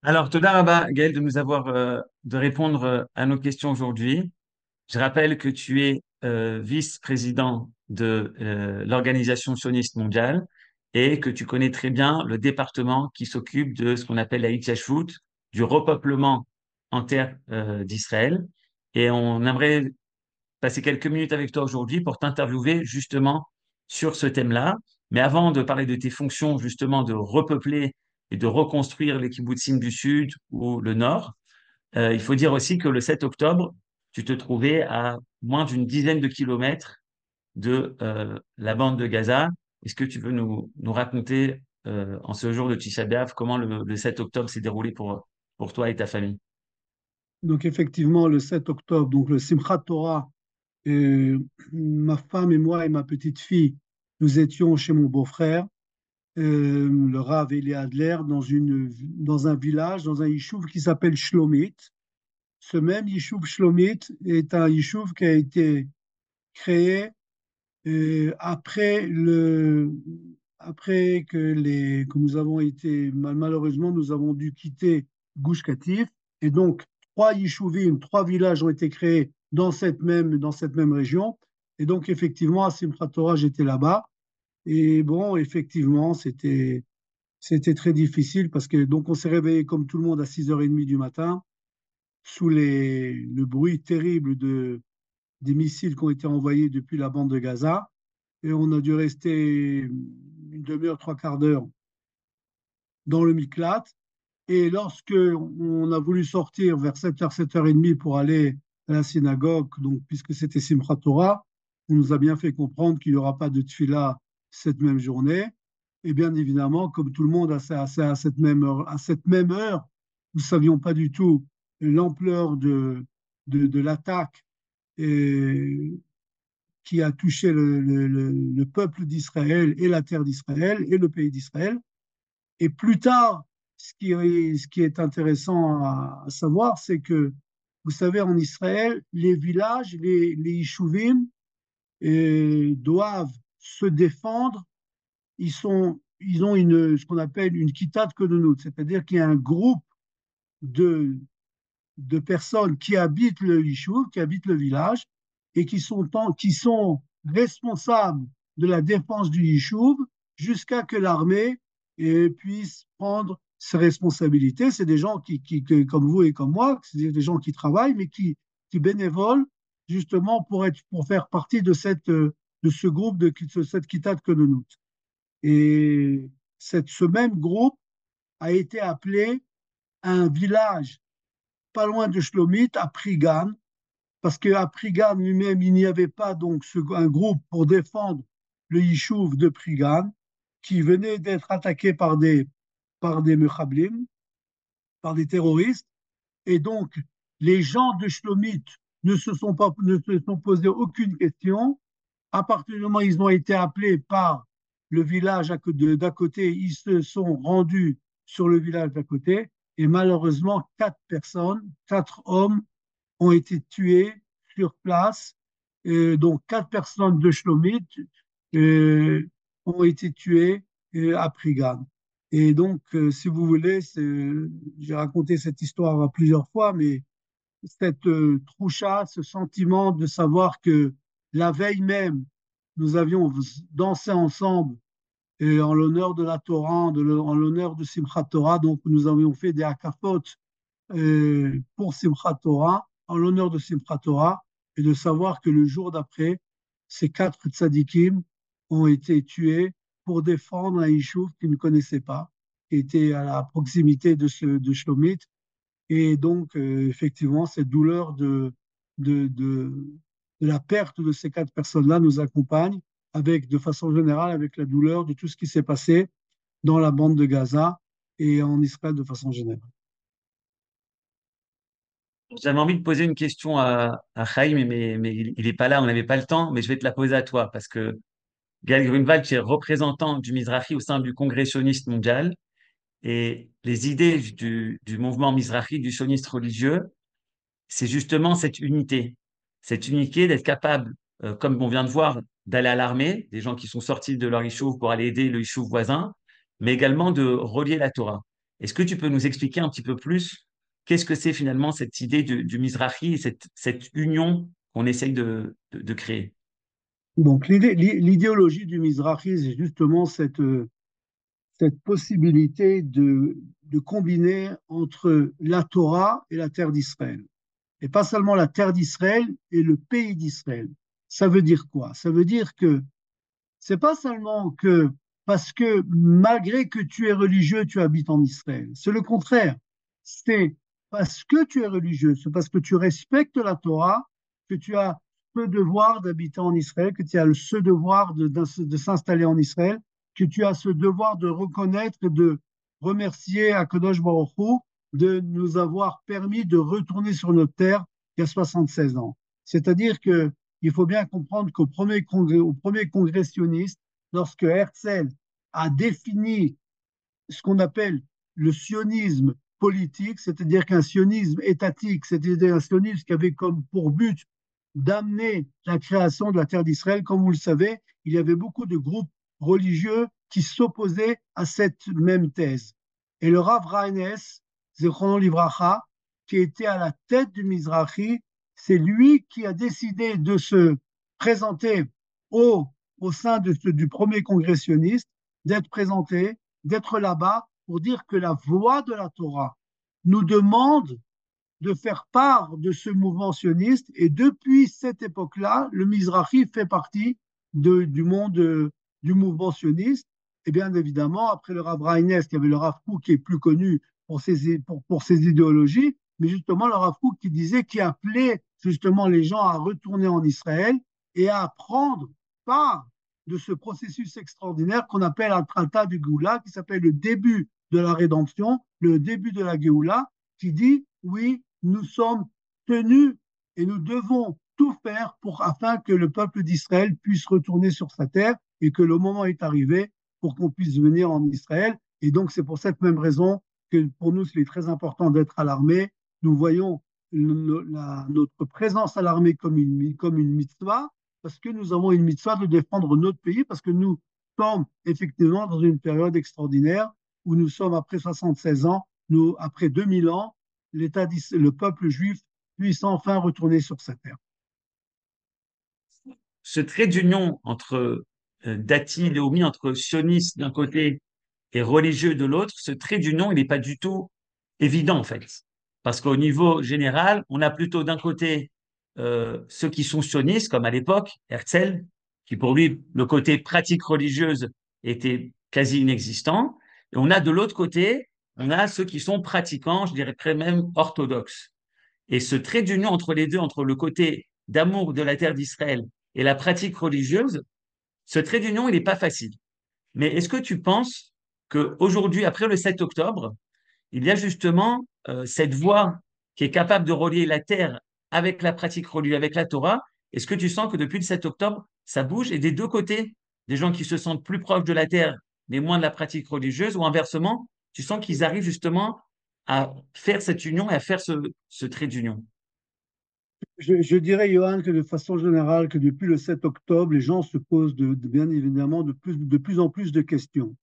Alors, Toda Rabba, Gaël, de nous avoir, de répondre à nos questions aujourd'hui. Je rappelle que tu es vice-président de l'Organisation sioniste mondiale et que tu connais très bien le département qui s'occupe de ce qu'on appelle la Hitchashvut, du repeuplement en terre d'Israël. Et on aimerait passer quelques minutes avec toi aujourd'hui pour t'interviewer justement sur ce thème-là. Mais avant de parler de tes fonctions justement de repeupler et de reconstruire les kibbutzim du Sud ou le Nord, il faut dire aussi que le 7 octobre, tu te trouvais à moins d'une dizaine de kilomètres de la bande de Gaza. Est-ce que tu veux nous raconter en ce jour de Tisha B'Av comment le 7 octobre s'est déroulé pour toi et ta famille? Donc effectivement, le 7 octobre, donc le Simchat Torah, euh, ma femme et moi et ma petite fille, nous étions chez mon beau-frère, le Rav Eli Adler, dans un village, dans un yishuv qui s'appelle Shlomit. Ce même yishuv Shlomit est un yishuv qui a été créé après que nous avons été, malheureusement, nous avons dû quitter Gush Katif. Et donc, trois yishuvim, trois villages ont été créés dans cette même région. Et donc, effectivement, à Simchat Torah, j'étais là-bas. Et bon, effectivement, c'était très difficile parce que donc on s'est réveillé comme tout le monde à 6h30 du matin, sous le bruit terrible des missiles qui ont été envoyés depuis la bande de Gaza. Et on a dû rester une demi-heure, trois quarts d'heure dans le Miklat. Et lorsque on a voulu sortir vers 7h, 7h30 pour aller à la synagogue, donc puisque c'était Simchat Torah, on nous a bien fait comprendre qu'il n'y aura pas de tfila cette même journée. Et bien évidemment, comme tout le monde à cette même heure, nous ne savions pas du tout l'ampleur de l'attaque qui a touché le peuple d'Israël et la terre d'Israël et le pays d'Israël. Et plus tard, ce qui est intéressant à savoir, c'est que, vous savez, en Israël, les villages, les Yishuvim, doivent se défendre. Ils ont ce qu'on appelle une kitat kononout, c'est-à-dire qu'il y a un groupe de, de personnes qui habitent le Yishuv, qui habitent le village, et qui sont responsables de la défense du Yishuv jusqu'à que l'armée puisse prendre ses responsabilités. C'est des gens comme vous et comme moi, c'est des gens qui travaillent, mais qui bénévolent justement pour faire partie de ce groupe, de cette Kitat Kononout. Et ce même groupe a été appelé à un village pas loin de Shlomit, à Prigan, parce qu'à Prigan lui-même, il n'y avait pas donc un groupe pour défendre le Yishuv de Prigan, qui venait d'être attaqué par des Mechablim, par des terroristes. Et donc, les gens de Shlomit ne se sont posés aucune question. À partir du moment où ils ont été appelés par le village d'à côté, ils se sont rendus sur le village d'à côté. Et malheureusement, quatre personnes, quatre hommes ont été tués sur place. Donc, quatre personnes de Shlomit euh, ont été tuées à Prigan. Et donc, si vous voulez, j'ai raconté cette histoire plusieurs fois, mais cette troucha, ce sentiment de savoir que la veille même, nous avions dansé ensemble en l'honneur de la Torah, en l'honneur de Simchat Torah. Donc, nous avions fait des hakafot pour Simchat Torah, en l'honneur de Simchat Torah, et de savoir que le jour d'après, ces quatre tzadikim ont été tués pour défendre un Yishuv qu'ils ne connaissaient pas, qui était à la proximité de Shlomit. Et donc, effectivement, cette douleur de, de, de la perte de ces quatre personnes-là nous accompagne de façon générale, avec la douleur de tout ce qui s'est passé dans la bande de Gaza et en Israël de façon générale. J'avais envie de poser une question à Chaim, mais il n'est pas là, on n'avait pas le temps, mais je vais te la poser à toi parce que Gaël Grunewald, tu es représentant du Mizrahi au sein du Congrès sioniste mondial et les idées du mouvement Mizrahi, du sioniste religieux, c'est justement cette unité d'être capable, comme on vient de voir, d'aller à l'armée, des gens qui sont sortis de leur Yishuv pour aller aider le Yishuv voisin, mais également de relier la Torah. Est-ce que tu peux nous expliquer un petit peu plus qu'est-ce que c'est finalement cette idée du Mizrahi et cette union qu'on essaye de créer? Donc, l'idéologie du Mizrahi, c'est justement cette possibilité de combiner entre la Torah et la terre d'Israël. Et pas seulement la terre d'Israël et le pays d'Israël. Ça veut dire quoi? Ça veut dire que c'est pas seulement que parce que malgré que tu es religieux, tu habites en Israël. C'est le contraire. C'est parce que tu es religieux, c'est parce que tu respectes la Torah que tu as ce devoir d'habiter en Israël, que tu as ce devoir de s'installer en Israël, que tu as ce devoir de reconnaître, de remercier Akadosh Baruch Hu de nous avoir permis de retourner sur notre terre il y a 76 ans. C'est-à-dire que il faut bien comprendre au premier congrès sioniste, lorsque Herzl a défini ce qu'on appelle le sionisme politique, c'est-à-dire qu'un sionisme étatique, c'est-à-dire un sionisme qui avait comme pour but d'amener la création de la terre d'Israël, comme vous le savez, il y avait beaucoup de groupes religieux qui s'opposaient à cette même thèse. Et le Rav Reines, Zechrono Livracha, qui était à la tête du Mizrahi, c'est lui qui a décidé de se présenter au, au sein du premier congressionniste, d'être présenté, d'être là-bas pour dire que la voix de la Torah nous demande de faire part de ce mouvement sioniste. Et depuis cette époque-là, le Mizrahi fait partie du monde du mouvement sioniste. Et bien évidemment, après le Rav Reines, il y avait le Rav Kook qui est plus connu pour ses idéologies, mais justement le Rav Kook qui disait, qui appelait justement les gens à retourner en Israël et à prendre part de ce processus extraordinaire qu'on appelle un Tralta du Géoula, qui s'appelle le début de la rédemption, le début de la Géoula, qui dit, oui, nous sommes tenus et nous devons tout faire afin que le peuple d'Israël puisse retourner sur sa terre et que le moment est arrivé pour qu'on puisse venir en Israël. Et donc, c'est pour cette même raison que pour nous, il est très important d'être à l'armée. Nous voyons notre présence à l'armée comme une mitzvah, parce que nous avons une mitzvah de défendre notre pays, parce que nous sommes effectivement dans une période extraordinaire où nous sommes après 76 ans, nous, après 2000 ans, le peuple juif puisse enfin retourner sur sa terre. Ce trait d'union entre dati, léomi, entre sionistes d'un côté et religieux de l'autre, ce trait d'union, il n'est pas du tout évident en fait. Parce qu'au niveau général, on a plutôt d'un côté ceux qui sont sionistes, comme à l'époque, Herzl, qui pour lui, le côté pratique religieuse était quasi inexistant. Et on a de l'autre côté, on a ceux qui sont pratiquants, je dirais même orthodoxes. Et ce trait d'union entre les deux, entre le côté d'amour de la terre d'Israël et la pratique religieuse, ce trait d'union, il n'est pas facile. Mais est-ce que tu penses qu'aujourd'hui, après le 7 octobre, il y a justement cette voie qui est capable de relier la terre avec la pratique religieuse, avec la Torah? Est-ce que tu sens que depuis le 7 octobre, ça bouge et des deux côtés, des gens qui se sentent plus proches de la terre, mais moins de la pratique religieuse, ou inversement, tu sens qu'ils arrivent justement à faire cette union et à faire ce trait d'union? Je dirais, Johan, que de façon générale, que depuis le 7 octobre, les gens se posent bien évidemment de plus en plus de questions.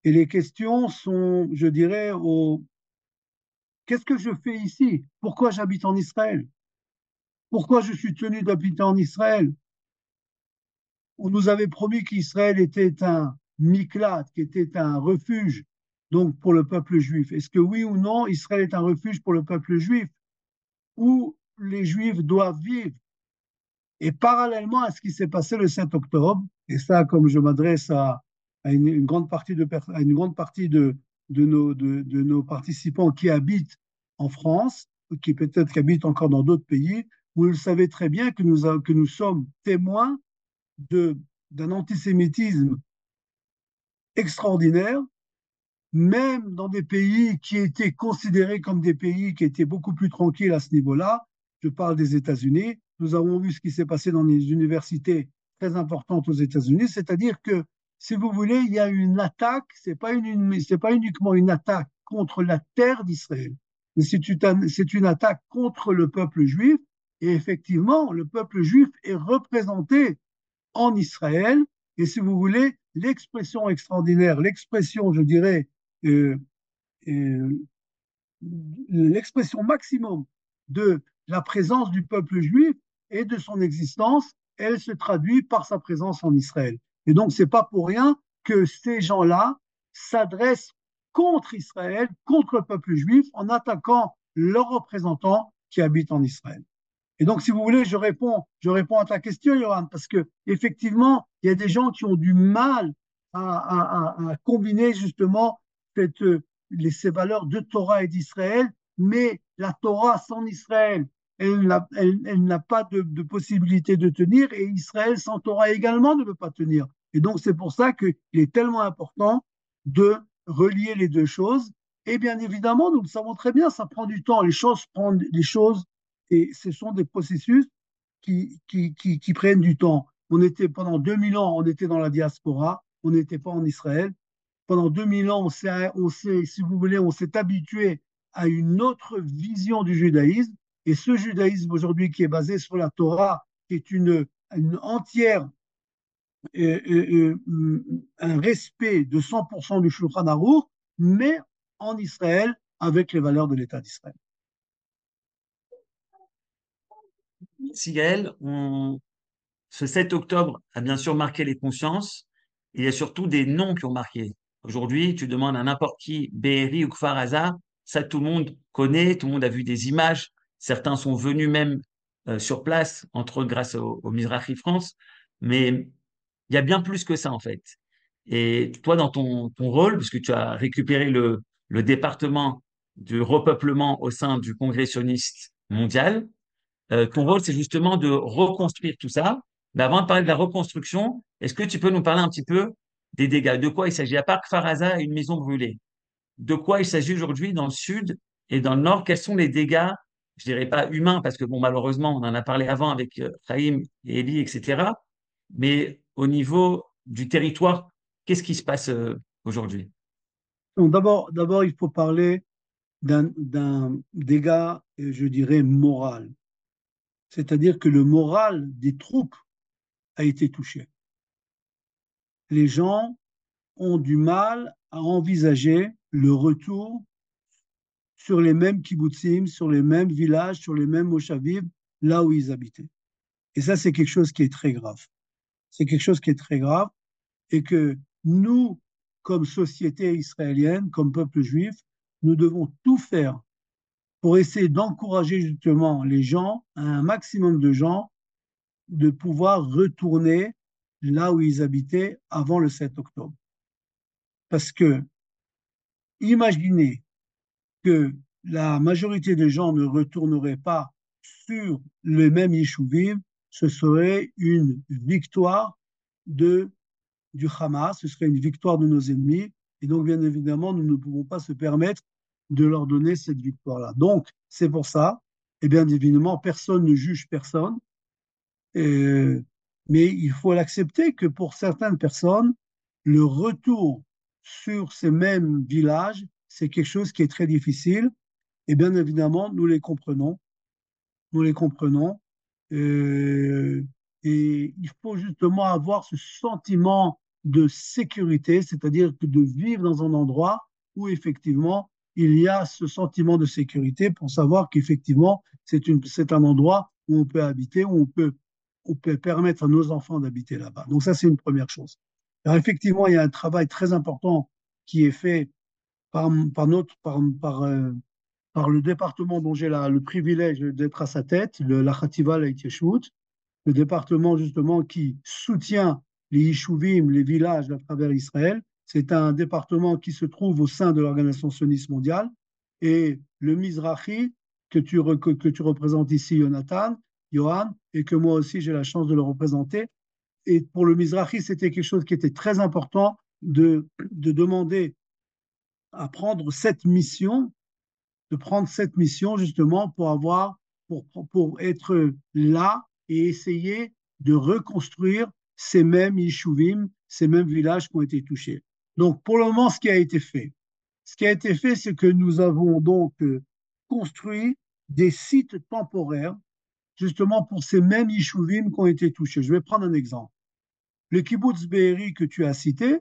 Et les questions sont, je dirais, qu'est-ce que je fais ici? Pourquoi j'habite en Israël? Pourquoi je suis tenu d'habiter en Israël? On nous avait promis qu'Israël était un miklat, qui était un refuge, donc pour le peuple juif. Est-ce que oui ou non, Israël est un refuge pour le peuple juif, où les Juifs doivent vivre? Et parallèlement à ce qui s'est passé le 7 octobre, et ça, comme je m'adresse à une grande partie, à une grande partie de nos participants qui habitent en France, qui peut-être habitent encore dans d'autres pays, vous le savez très bien que nous sommes témoins d'un antisémitisme extraordinaire, même dans des pays qui étaient considérés comme des pays qui étaient beaucoup plus tranquilles à ce niveau-là. Je parle des États-Unis. Nous avons vu ce qui s'est passé dans les universités très importantes aux États-Unis, c'est-à-dire que, si vous voulez, il y a une attaque, c'est pas uniquement une attaque contre la terre d'Israël, mais c'est une attaque contre le peuple juif. Et effectivement, le peuple juif est représenté en Israël. Et si vous voulez, l'expression extraordinaire, l'expression, je dirais, euh, l'expression maximum de la présence du peuple juif et de son existence, elle se traduit par sa présence en Israël. Et donc, c'est pas pour rien que ces gens-là s'adressent contre Israël, contre le peuple juif, en attaquant leurs représentants qui habitent en Israël. Et donc, si vous voulez, je réponds à ta question, Johan, parce que effectivement, il y a des gens qui ont du mal à combiner justement cette, ces valeurs de Torah et d'Israël, mais la Torah sans Israël, elle n'a pas de possibilité de tenir, et Israël sans Torah également ne peut pas tenir. Et donc, c'est pour ça qu'il est tellement important de relier les deux choses. Et bien évidemment, nous le savons très bien, ça prend du temps. Les choses et ce sont des processus qui prennent du temps. On était pendant 2000 ans, on était dans la diaspora, on n'était pas en Israël. Pendant 2000 ans, si vous voulez, on s'est habitué à une autre vision du judaïsme. Et ce judaïsme aujourd'hui qui est basé sur la Torah, qui est une entière, un respect de 100% du Shulchan Aruch, mais en Israël avec les valeurs de l'État d'Israël. Sigaël, ce 7 octobre a bien sûr marqué les consciences. Il y a surtout des noms qui ont marqué. Aujourd'hui, tu demandes à n'importe qui, Be'eri ou Kfar Aza, ça tout le monde connaît, tout le monde a vu des images. Certains sont venus même sur place, entre autres grâce au Mizrahi France. Mais il y a bien plus que ça en fait. Et toi, dans ton rôle, puisque tu as récupéré le département du repeuplement au sein du Congrès sioniste mondial, ton rôle, c'est justement de reconstruire tout ça. Mais avant de parler de la reconstruction, est-ce que tu peux nous parler un petit peu des dégâts? De quoi il s'agit? À part Kfar Aza et une maison brûlée, de quoi il s'agit aujourd'hui dans le sud et dans le nord? Quels sont les dégâts, je dirais pas humains, parce que bon, malheureusement, on en a parlé avant avec Chaim et Eli, etc. Mais au niveau du territoire, qu'est-ce qui se passe aujourd'hui? Donc d'abord, il faut parler d'un dégât, je dirais, moral. C'est-à-dire que le moral des troupes a été touché. Les gens ont du mal à envisager le retour sur les mêmes kibbutzim, sur les mêmes villages, sur les mêmes moshavim, là où ils habitaient. Et ça, c'est quelque chose qui est très grave. C'est quelque chose qui est très grave et que nous, comme société israélienne, comme peuple juif, nous devons tout faire pour essayer d'encourager justement les gens, un maximum de gens, de pouvoir retourner là où ils habitaient avant le 7 octobre. Parce que imaginez que la majorité des gens ne retourneraient pas sur les mêmes Yeshuvim, ce serait une victoire de, du Hamas, ce serait une victoire de nos ennemis. Et donc, bien évidemment, nous ne pouvons pas se permettre de leur donner cette victoire-là. Donc, c'est pour ça, et bien évidemment, personne ne juge personne, euh, mais il faut l'accepter que pour certaines personnes, le retour sur ces mêmes villages, c'est quelque chose qui est très difficile. Et bien évidemment, nous les comprenons. Nous les comprenons. Euh, et il faut justement avoir ce sentiment de sécurité, c'est-à-dire que de vivre dans un endroit où effectivement il y a ce sentiment de sécurité pour savoir qu'effectivement c'est un endroit où on peut habiter, où on peut permettre à nos enfants d'habiter là-bas. Donc ça, c'est une première chose. Alors effectivement, il y a un travail très important qui est fait par le département dont j'ai le privilège d'être à sa tête, la Khativa Laïtieshut, le département justement qui soutient les Yishuvim, les villages à travers Israël. C'est un département qui se trouve au sein de l'Organisation sioniste mondiale. Et le Mizrahi, que tu représentes ici, Jonathan, Johan, et que moi aussi j'ai la chance de le représenter. Et pour le Mizrahi, c'était quelque chose qui était très important de demander à prendre cette mission, de prendre cette mission justement pour être là et essayer de reconstruire ces mêmes Yishuvim, ces mêmes villages qui ont été touchés. Donc, pour le moment, ce qui a été fait, c'est que nous avons donc construit des sites temporaires justement pour ces mêmes Yishuvim qui ont été touchés. Je vais prendre un exemple. Le kibbutz Be'eri que tu as cité,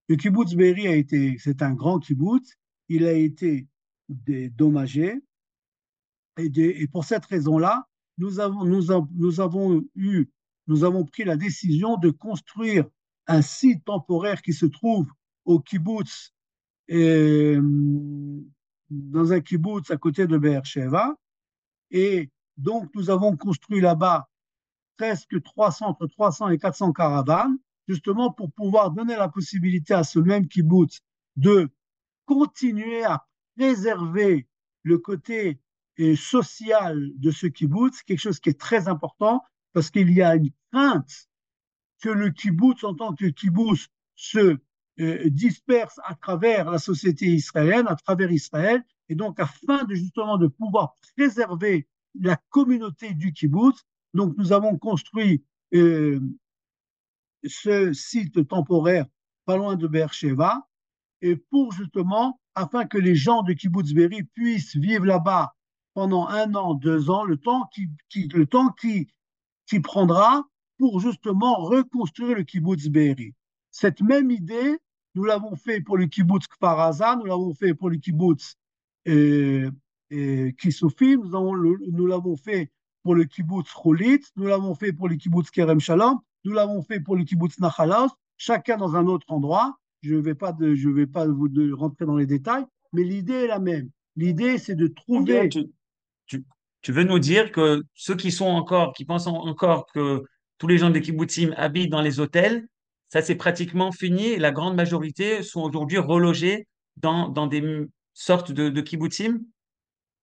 le kibbutz Be'eri c'est un grand kibbutz il a été dédommagé. Et pour cette raison-là, nous avons pris la décision de construire un site temporaire qui se trouve au kibbutz, euh, dans un kibbutz à côté de Be'er-Sheva. Et donc, nous avons construit là-bas presque 300, entre 300 et 400 caravanes, justement pour pouvoir donner la possibilité à ce même kibbutz de continuer à préserver le côté social de ce kibbutz, quelque chose qui est très important, parce qu'il y a une crainte que le kibbutz, en tant que kibbutz, se disperse à travers la société israélienne, à travers Israël, et donc afin de justement de pouvoir préserver la communauté du kibbutz, donc nous avons construit ce site temporaire pas loin de Beersheba, et pour justement, afin que les gens de Kibbutz Be'eri puissent vivre là-bas pendant 1 an, 2 ans, qui prendra pour justement reconstruire le Kibbutz Be'eri. Cette même idée, nous l'avons fait pour le Kibbutz Kfar Aza, nous l'avons fait pour le Kibbutz euh, Kisufim, nous l'avons fait pour le Kibbutz Cholit, nous l'avons fait pour le Kibbutz Kerem Shalom, nous l'avons fait pour le Kibbutz Nachalaos, chacun dans un autre endroit. Je vais pas rentrer dans les détails, mais l'idée est la même. L'idée, c'est de Donc, trouver. tu, tu veux nous dire que ceux qui pensent encore que tous les gens des kibbutzim habitent dans les hôtels, ça c'est pratiquement fini et la grande majorité sont aujourd'hui relogés dans des sortes de kibbutzim?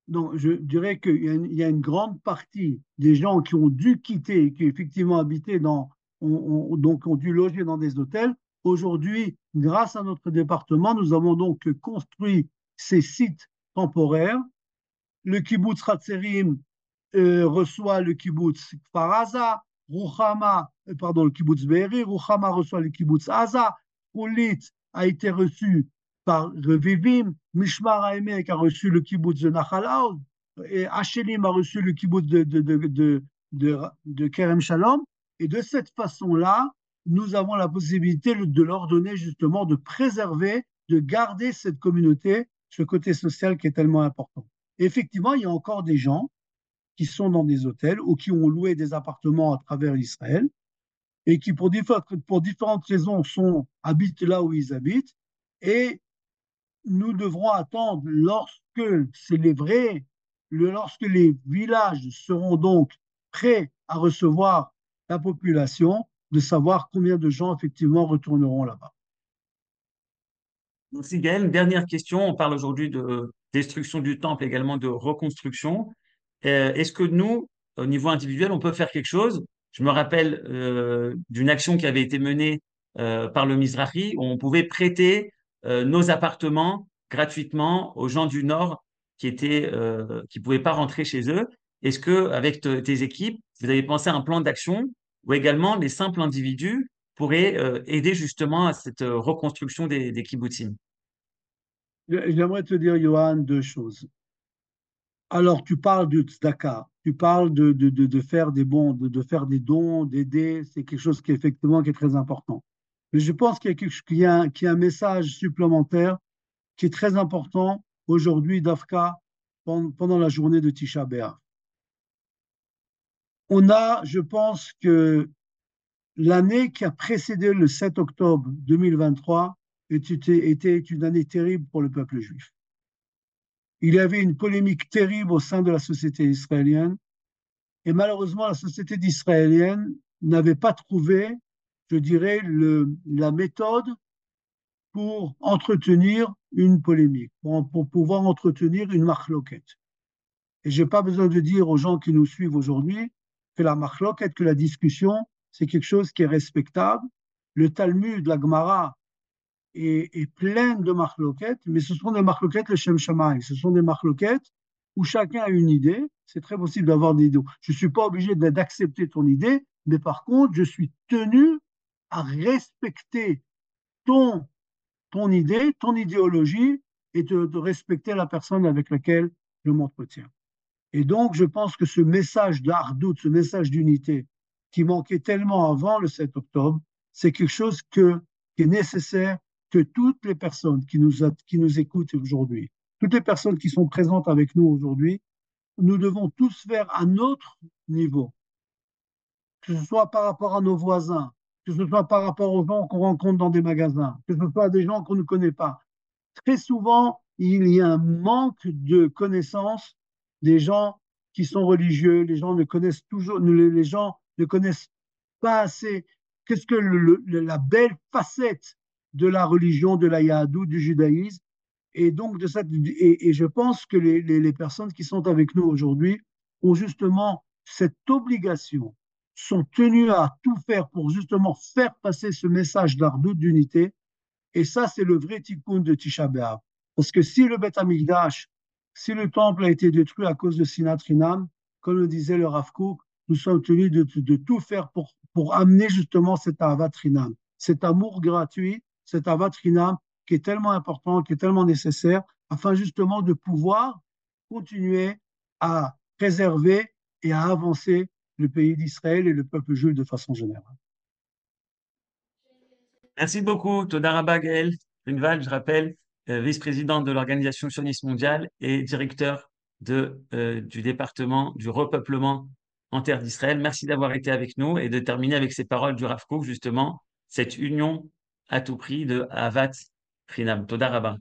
Donc, je dirais il y a une grande partie des gens qui ont dû quitter, qui effectivement habitaient donc ont dû loger dans des hôtels. Aujourd'hui, grâce à notre département, nous avons donc construit ces sites temporaires. Le kibbutz Hatzerim reçoit le kibbutz Kfar Aza, le kibbutz Be'eri, Ruchama reçoit le kibbutz Aza, Hulit a été reçu par Revivim, Mishmar Haemek a reçu le kibbutz de Nachal Oz, et Hachelim a reçu le kibbutz de Kerem Shalom. Et de cette façon-là, nous avons la possibilité de leur donner justement de préserver, de garder cette communauté, ce côté social qui est tellement important. Et effectivement, il y a encore des gens qui sont dans des hôtels ou qui ont loué des appartements à travers Israël et qui, pour différentes raisons, habitent là où ils habitent. Et nous devrons attendre lorsque les villages seront donc prêts à recevoir la population, de savoir combien de gens effectivement retourneront là-bas. Merci Gaël. Une dernière question. On parle aujourd'hui de destruction du temple, également de reconstruction. Est-ce que nous, au niveau individuel, on peut faire quelque chose? Je me rappelle d'une action qui avait été menée par le Mizrahi, où on pouvait prêter nos appartements gratuitement aux gens du Nord qui pouvaient pas rentrer chez eux. Est-ce que, avec tes équipes, vous avez pensé à un plan d'action où également les simples individus pourraient aider justement à cette reconstruction des kibbutzim? J'aimerais te dire, Johan, deux choses. Alors, tu parles de tzedaka, tu parles de faire des bons, de faire des dons, d'aider, c'est quelque chose qui, effectivement, qui est très important. Mais je pense qu'il y a un message supplémentaire qui est très important aujourd'hui, d'Afka, pendant la journée de Tisha B'Av. Je pense que l'année qui a précédé le 7 octobre 2023 était une année terrible pour le peuple juif. Il y avait une polémique terrible au sein de la société israélienne. Et malheureusement, la société israélienne n'avait pas trouvé, je dirais, la méthode pour entretenir une polémique, pour pouvoir entretenir une machloquette. Et je n'ai pas besoin de dire aux gens qui nous suivent aujourd'hui que la machloquette, que la discussion, c'est quelque chose qui est respectable. Le Talmud, la Gemara, est pleine de machloquettes, mais ce sont des machloquettes le Shem Shamaï. Ce sont des machloquettes où chacun a une idée. C'est très possible d'avoir des idées. Je ne suis pas obligé d'accepter ton idée, mais par contre, je suis tenu à respecter ton, ton idée, ton idéologie, et de respecter la personne avec laquelle je m'entretiens. Et donc, je pense que ce message d'Ardout, ce message d'unité qui manquait tellement avant le 7 octobre, c'est quelque chose qui est nécessaire que toutes les personnes qui nous écoutent aujourd'hui, toutes les personnes qui sont présentes avec nous aujourd'hui, nous devons tous faire à notre niveau, que ce soit par rapport à nos voisins, que ce soit par rapport aux gens qu'on rencontre dans des magasins, que ce soit des gens qu'on ne connaît pas. Très souvent, il y a un manque de connaissances des gens qui sont religieux. Les gens ne connaissent toujours, les gens ne connaissent pas assez. Qu'est-ce que la belle facette de la religion, de la Yahadou, du judaïsme? Et donc, et je pense que les personnes qui sont avec nous aujourd'hui ont justement cette obligation, sont tenues à tout faire pour justement faire passer ce message d'Ardout, d'unité. Et ça, c'est le vrai tikkun de Tisha B'Av. Parce que si le Beth Amikdash, si le temple a été détruit à cause de Sinat Rinam, comme le disait le Rav Kook, nous sommes tenus de tout faire pour amener justement cet Ahavat Rinam, cet amour gratuit, cet Ahavat Rinam qui est tellement important, qui est tellement nécessaire, afin justement de pouvoir continuer à préserver et à avancer le pays d'Israël et le peuple juif de façon générale. Merci beaucoup, Toda Rabba Gaël Grunwald, je rappelle, vice-président de l'Organisation sioniste mondiale et directeur du département du repeuplement en terre d'Israël. Merci d'avoir été avec nous et de terminer avec ces paroles du Rav Kook, justement, cette union à tout prix de Avat Chinam. Toda Rabba.